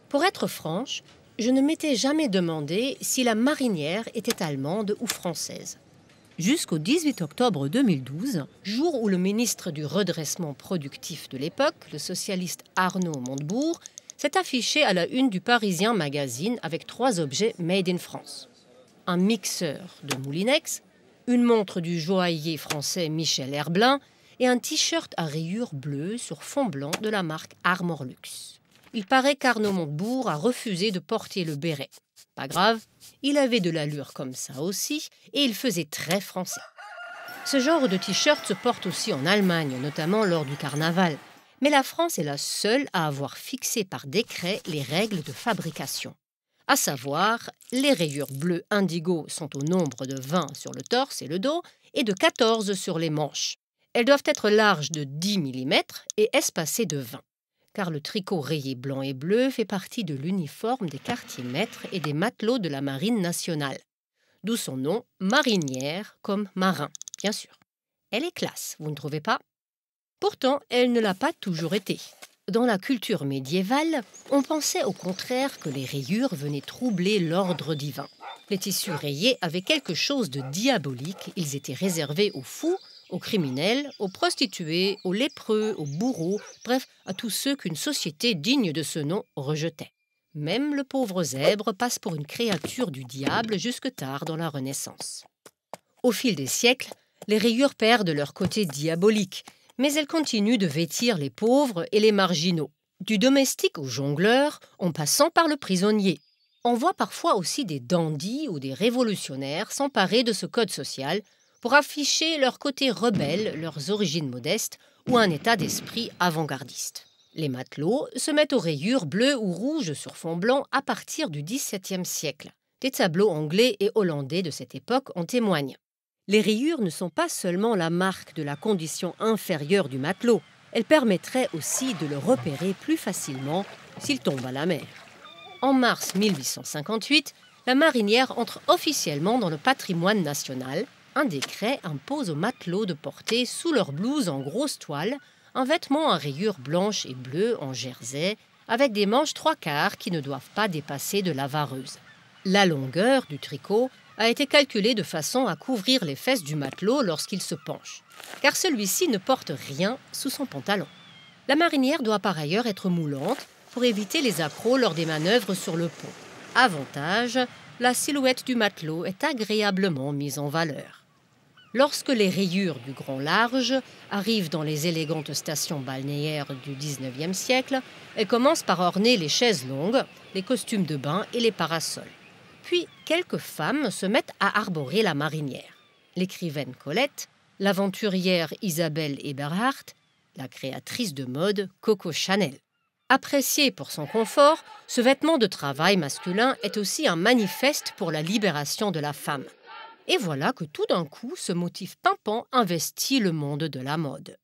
Pour être franche, je ne m'étais jamais demandé si la marinière était allemande ou française. Jusqu'au 18 octobre 2012, jour où le ministre du redressement productif de l'époque, le socialiste Arnaud Montebourg, s'est affiché à la une du Parisien Magazine avec 3 objets made in France. Un mixeur de Moulinex, une montre du joaillier français Michel Herbelin et un t-shirt à rayures bleues sur fond blanc de la marque Armorlux. Il paraît qu'Arnaud Montebourg a refusé de porter le béret. Pas grave, il avait de l'allure comme ça aussi et il faisait très français. Ce genre de t-shirt se porte aussi en Allemagne, notamment lors du carnaval. Mais la France est la seule à avoir fixé par décret les règles de fabrication. À savoir, les rayures bleues indigo sont au nombre de 20 sur le torse et le dos et de 14 sur les manches. Elles doivent être larges de 10 mm et espacées de 20, car le tricot rayé blanc et bleu fait partie de l'uniforme des quartiers-maîtres et des matelots de la Marine nationale. D'où son nom, marinière, comme marin, bien sûr. Elle est classe, vous ne trouvez pas? Pourtant, elle ne l'a pas toujours été. Dans la culture médiévale, on pensait au contraire que les rayures venaient troubler l'ordre divin. Les tissus rayés avaient quelque chose de diabolique, ils étaient réservés aux fous, aux criminels, aux prostituées, aux lépreux, aux bourreaux, bref, à tous ceux qu'une société digne de ce nom rejetait. Même le pauvre zèbre passe pour une créature du diable jusque tard dans la Renaissance. Au fil des siècles, les rayures perdent leur côté diabolique, mais elles continuent de vêtir les pauvres et les marginaux. Du domestique au jongleur, en passant par le prisonnier. On voit parfois aussi des dandys ou des révolutionnaires s'emparer de ce code social pour afficher leur côté rebelle, leurs origines modestes ou un état d'esprit avant-gardiste. Les matelots se mettent aux rayures bleues ou rouges sur fond blanc à partir du XVIIe siècle. Des tableaux anglais et hollandais de cette époque en témoignent. Les rayures ne sont pas seulement la marque de la condition inférieure du matelot, elles permettraient aussi de le repérer plus facilement s'il tombe à la mer. En mars 1858, la marinière entre officiellement dans le patrimoine national. Un décret impose aux matelots de porter sous leur blouse en grosse toile un vêtement à rayures blanches et bleues en jersey avec des manches 3/4 qui ne doivent pas dépasser de la vareuse. La longueur du tricot a été calculée de façon à couvrir les fesses du matelot lorsqu'il se penche, car celui-ci ne porte rien sous son pantalon. La marinière doit par ailleurs être moulante pour éviter les accrocs lors des manœuvres sur le pont. Avantage, la silhouette du matelot est agréablement mise en valeur. Lorsque les rayures du grand large arrivent dans les élégantes stations balnéaires du XIXe siècle, elles commencent par orner les chaises longues, les costumes de bain et les parasols. Puis, quelques femmes se mettent à arborer la marinière. L'écrivaine Colette, l'aventurière Isabelle Eberhardt, la créatrice de mode Coco Chanel. Apprécié pour son confort, ce vêtement de travail masculin est aussi un manifeste pour la libération de la femme. Et voilà que tout d'un coup, ce motif pimpant investit le monde de la mode.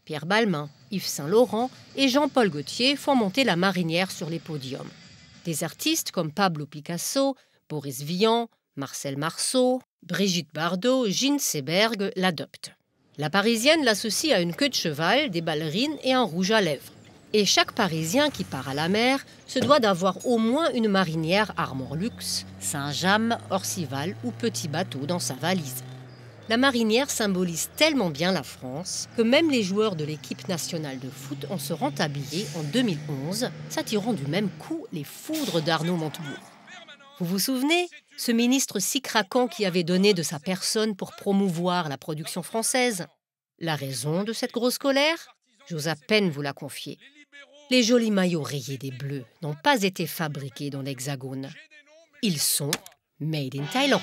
Pierre Balmain, Yves Saint-Laurent et Jean-Paul Gaultier font monter la marinière sur les podiums. Des artistes comme Pablo Picasso, Boris Vian, Marcel Marceau, Brigitte Bardot, Jean Seberg l'adoptent. La Parisienne l'associe à une queue de cheval, des ballerines et un rouge à lèvres. Et chaque Parisien qui part à la mer se doit d'avoir au moins une marinière Armorlux, Saint-James, Orcival ou petit bateau dans sa valise. La marinière symbolise tellement bien la France que même les joueurs de l'équipe nationale de foot en seront habillés en 2011, s'attirant du même coup les foudres d'Arnaud Montebourg. Vous vous souvenez, ce ministre si craquant qui avait donné de sa personne pour promouvoir la production française? La raison de cette grosse colère? J'ose à peine vous la confier. Les jolis maillots rayés des Bleus n'ont pas été fabriqués dans l'Hexagone. Ils sont made in Thaïlande.